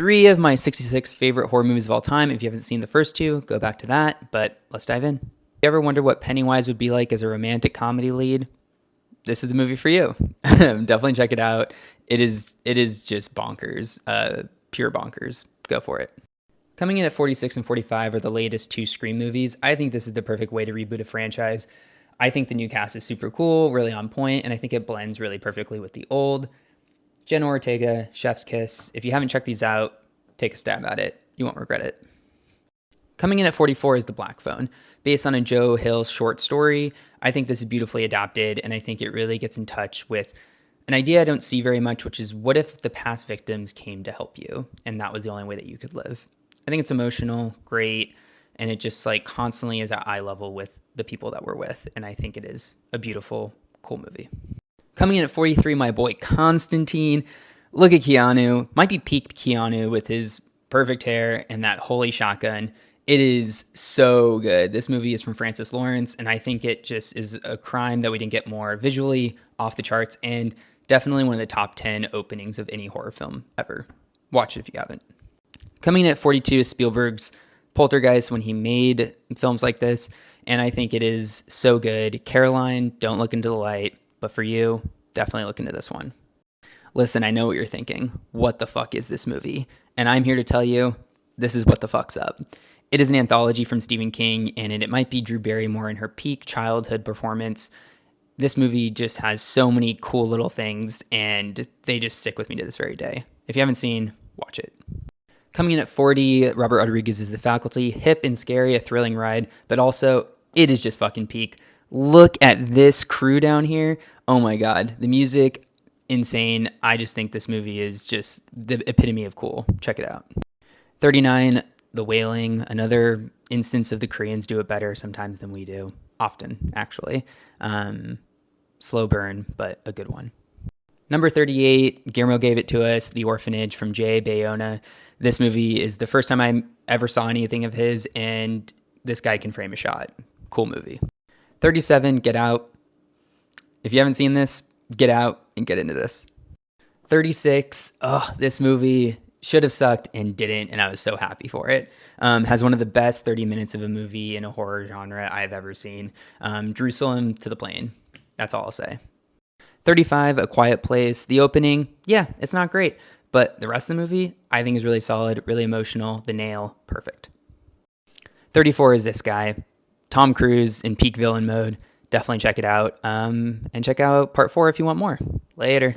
3 of my 66 favorite horror movies of all time. If you haven't seen the first two, go back to that, but let's dive in. You ever wonder what Pennywise would be like as a romantic comedy lead? This is the movie for you. Definitely check it out. It is just bonkers, pure bonkers. Go for it. Coming in at 46 and 45 are the latest two Scream movies. I think this is the perfect way to reboot a franchise. I think the new cast is super cool, really on point, and I think it blends really perfectly with the old. Jenna Ortega, Chef's Kiss. If you haven't checked these out, take a stab at it. You won't regret it. Coming in at 44 is The Black Phone. Based on a Joe Hill short story, I think this is beautifully adapted, and I think it really gets in touch with an idea I don't see very much, which is what if the past victims came to help you, and that was the only way that you could live? I think it's emotional, great, and it just like constantly is at eye level with the people that we're with, and I think it is a beautiful, cool movie. Coming in at 43, my boy Constantine. Look at Keanu. Might be peak Keanu with his perfect hair and that holy shotgun. It is so good. This movie is from Francis Lawrence, and I think it just is a crime that we didn't get more visually off the charts, and definitely one of the top 10 openings of any horror film ever. Watch it if you haven't. Coming in at 42 is Spielberg's Poltergeist when he made films like this, and I think it is so good. Caroline, Don't Look into the Light, but for you, definitely look into this one. Listen, I know what you're thinking. What the fuck is this movie? And I'm here to tell you, this is what the fuck's up. It is an anthology from Stephen King, and it might be Drew Barrymore in her peak childhood performance. This movie just has so many cool little things, and they just stick with me to this very day. If you haven't seen, watch it. Coming in at 40, Robert Rodriguez is The Faculty. Hip and scary, a thrilling ride, but also it is just fucking peak. Look at this crew down here. Oh my God. The music, insane. I just think this movie is just the epitome of cool. Check it out. 39, The Wailing. Another instance of the Koreans do it better sometimes than we do. Often, actually. Slow burn, but a good one. Number 38, Guillermo gave it to us, The Orphanage from J. Bayona. This movie is the first time I ever saw anything of his, and this guy can frame a shot. Cool movie. 37, Get Out. If you haven't seen this, get out and get into this. 36, this movie should have sucked and didn't, and I was so happy for it. Has one of the best 30 minutes of a movie in a horror genre I've ever seen. Jerusalem to the Plane. That's all I'll say. 35, A Quiet Place. The opening, yeah, it's not great, but the rest of the movie I think is really solid, really emotional. The nail, perfect. 34 is this guy. Tom Cruise in peak villain mode. Definitely check it out. And check out part 4 if you want more. Later.